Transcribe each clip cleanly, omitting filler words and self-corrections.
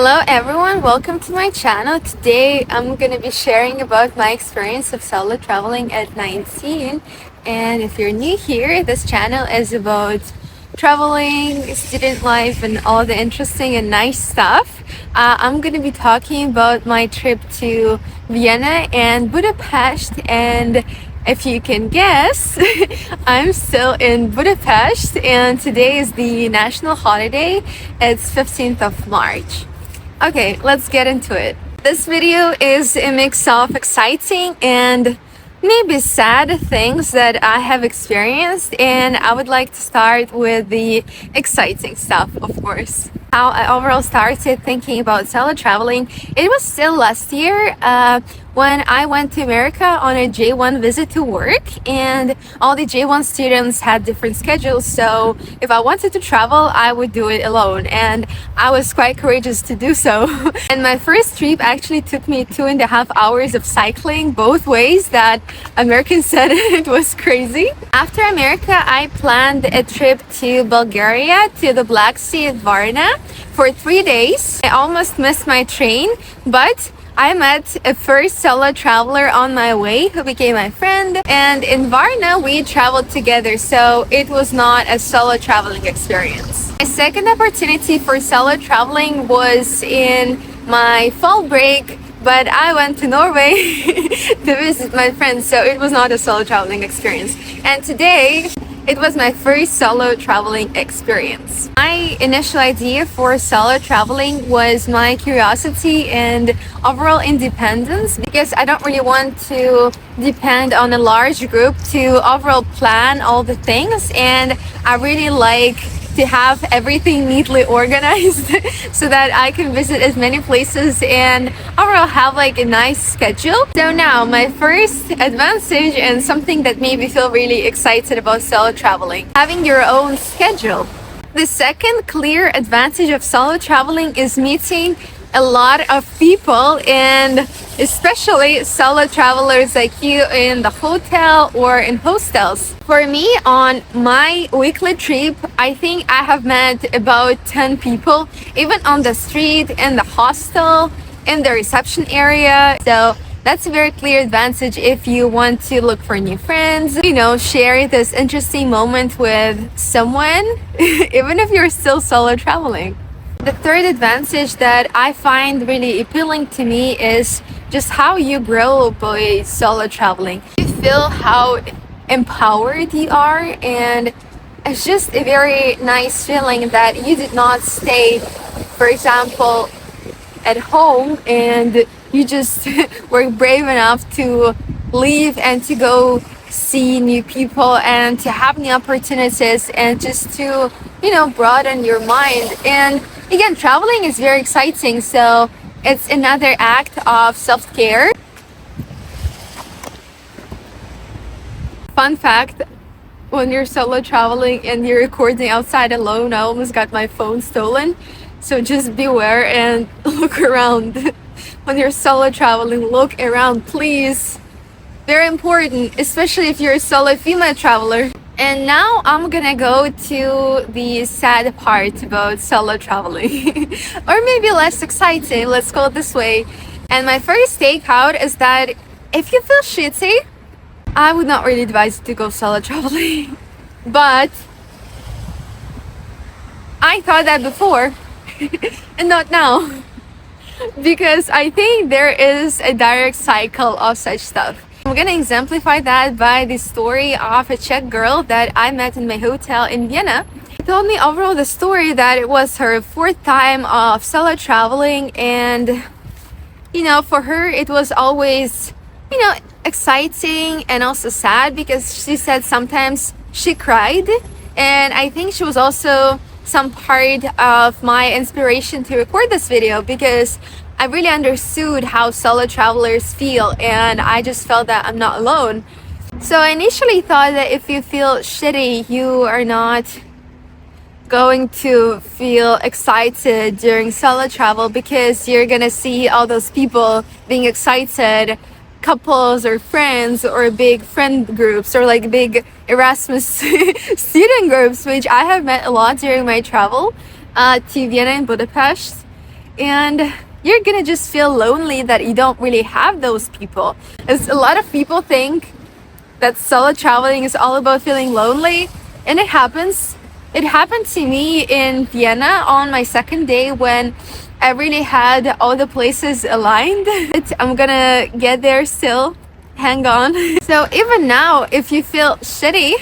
Hello everyone, welcome to my channel. Today I'm going to be sharing about my experience of solo traveling at 19. And if you're new here, this channel is about traveling, student life, and all the interesting and nice stuff. I'm going to be talking about my trip to Vienna and Budapest, and if you can guess, I'm still in Budapest and today is the national holiday. It's 15th of March. Okay, let's get into it. This video is a mix of exciting and maybe sad things that I have experienced, and I would like to start with the exciting stuff, of course. How I overall started thinking about solo traveling, it was still last year when I went to America on a J1 visit to work, and all the J1 students had different schedules, so if I wanted to travel I would do it alone, and I was quite courageous to do so. And my first trip actually took me 2.5 hours of cycling both ways that Americans said it was crazy. After America, I planned a trip to Bulgaria, to the Black Sea at Varna for 3 days. I almost missed my train, but I met a first solo traveler on my way who became my friend, and in Varna we traveled together, so it was not a solo traveling experience. My second opportunity for solo traveling was in my fall break, but I went to Norway to visit my friends, so it was not a solo traveling experience. And today it was my first solo traveling experience. My initial idea for solo traveling was my curiosity and overall independence, because I don't really want to depend on a large group to overall plan all the things, and I really like to have everything neatly organized so that I can visit as many places and overall have like a nice schedule. So now my first advantage and something that made me feel really excited about solo traveling, having your own schedule. The second clear advantage of solo traveling is meeting a lot of people, and especially solo travelers like you in the hotel or in hostels. For me, on my weekly trip, I think I have met about 10 people, even on the street, in the hostel, in the reception area. So that's a very clear advantage if you want to look for new friends, share this interesting moment with someone, even if you're still solo traveling. The third advantage that I find really appealing to me is just how you grow by solo traveling. You feel how empowered you are, and it's just a very nice feeling that you did not stay, for example, at home, and you just were brave enough to leave and to go see new people and to have new opportunities and just to broaden your mind. And again, traveling is very exciting, so it's another act of self-care. Fun fact, when you're solo traveling and you're recording outside alone, I almost got my phone stolen, so just beware and look around. When you're solo traveling, look around, please. Very important, especially if you're a solo female traveler. And now I'm gonna go to the sad part about solo traveling, or maybe less exciting, let's call it this way. And my first takeout is that if you feel shitty, I would not really advise you to go solo traveling. But I thought that before and not now, because I think there is a direct cycle of such stuff. I'm gonna exemplify that by the story of a Czech girl that I met in my hotel in Vienna. She told me overall the story that it was her fourth time of solo traveling, and for her it was always exciting and also sad, because she said sometimes she cried, and I think she was also some part of my inspiration to record this video, because I really understood how solo travelers feel, and I just felt that I'm not alone. So I initially thought that if you feel shitty, you are not going to feel excited during solo travel, because you're gonna see all those people being excited, couples or friends or big friend groups or like big Erasmus student groups, which I have met a lot during my travel to Vienna and Budapest. and you're gonna just feel lonely that you don't really have those people. As a lot of people think that solo traveling is all about feeling lonely, and it happens. It happened to me in Vienna on my second day when I really had all the places aligned. I'm gonna get there still. Hang on. So even now, if you feel shitty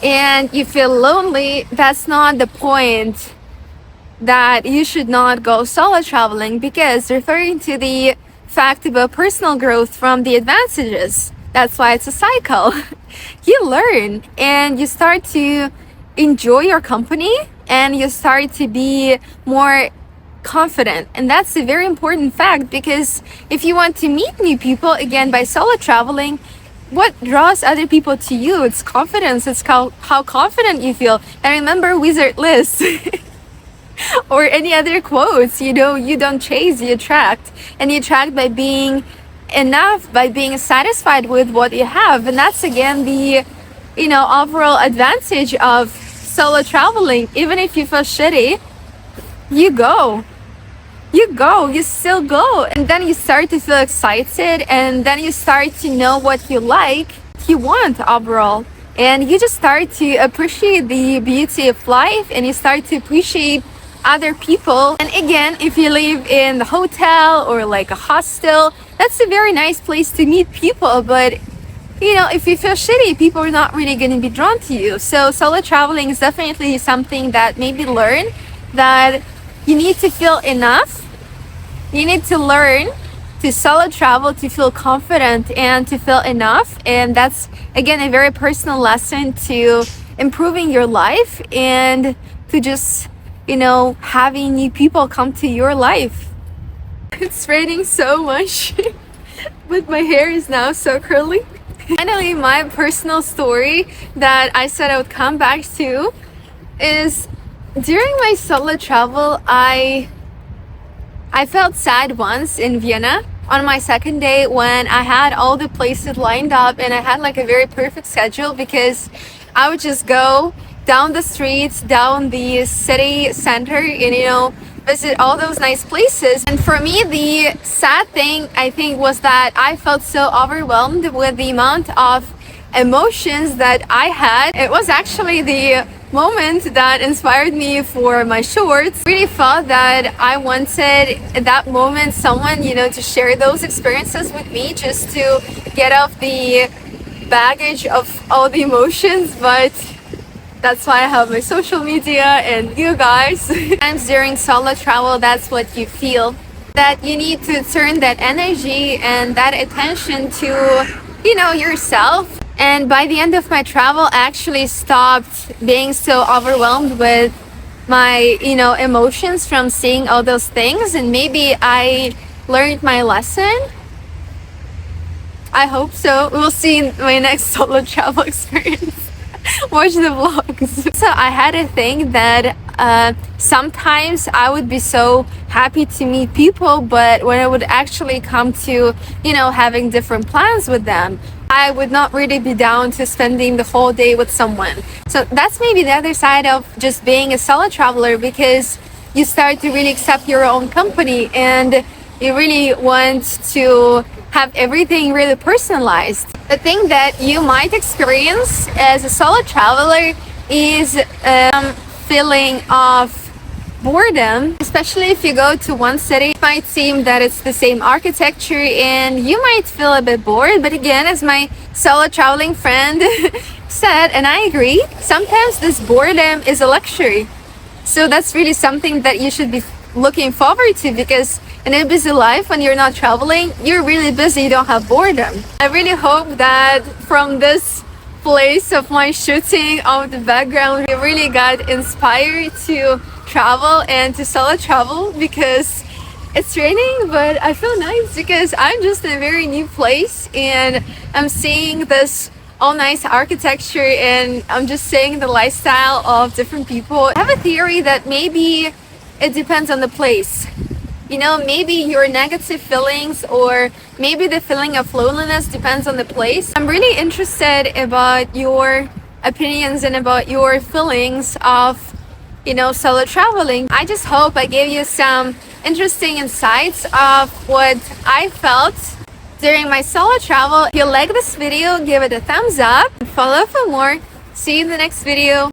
and you feel lonely, that's not the point that you should not go solo traveling, because referring to the fact about personal growth from the advantages. That's why it's a cycle. You learn and you start to enjoy your company and you start to be more confident. And that's a very important fact, because if you want to meet new people, again, by solo traveling, what draws other people to you? It's confidence. It's how confident you feel. And remember Wizard Liz or any other quotes, you don't chase, you attract. And you attract by being enough, by being satisfied with what you have. And that's again the overall advantage of solo traveling. Even if you feel shitty, you still go, and then you start to feel excited, and then you start to know what you like, you want overall, and you just start to appreciate the beauty of life, and you start to appreciate other people. And again, if you live in the hotel or like a hostel, that's a very nice place to meet people, but if you feel shitty, people are not really going to be drawn to you. So solo traveling is definitely something that maybe learn that you need to feel enough. You need to learn to solo travel to feel confident and to feel enough. And that's, again, a very personal lesson to improving your life and to just, having new people come to your life. It's raining so much, but my hair is now so curly. Finally, my personal story that I said I would come back to is during my solo travel, I felt sad once in Vienna on my second day when I had all the places lined up and I had like a very perfect schedule, because I would just go down the streets, down the city center, and visit all those nice places. And for me, the sad thing I think was that I felt so overwhelmed with the amount of emotions that I had. It was actually the moment that inspired me for my shorts. I really felt that I wanted at that moment someone, to share those experiences with me, just to get off the baggage of all the emotions. But that's why I have my social media and you guys. Sometimes during solo travel, that's what you feel. That you need to turn that energy and that attention to, yourself. And by the end of my travel, I actually stopped being so overwhelmed with my, emotions from seeing all those things. And maybe I learned my lesson. I hope so. We'll see in my next solo travel experience. Watch the vlogs. So I had a thing that sometimes I would be so happy to meet people, but when it would actually come to, having different plans with them, I would not really be down to spending the whole day with someone. So that's maybe the other side of just being a solo traveler, because you start to really accept your own company and you really want to have everything really personalized. The thing that you might experience as a solo traveler is feeling of boredom, especially if you go to one city. It might seem that it's the same architecture and you might feel a bit bored, but again, as my solo traveling friend said, and I agree, sometimes this boredom is a luxury. So that's really something that you should be looking forward to, because in a busy life, when you're not traveling, you're really busy, you don't have boredom. I really hope that from this place of my shooting of the background, we really got inspired to travel and to solo travel, because it's raining, but I feel nice because I'm just in a very new place and I'm seeing this all nice architecture and I'm just seeing the lifestyle of different people. I have a theory that maybe it depends on the place. Maybe your negative feelings or maybe the feeling of loneliness depends on the place. I'm really interested about your opinions and about your feelings of solo traveling. I just hope I gave you some interesting insights of what I felt during my solo travel. If you like this video, give it a thumbs up and follow for more. See you in the next video.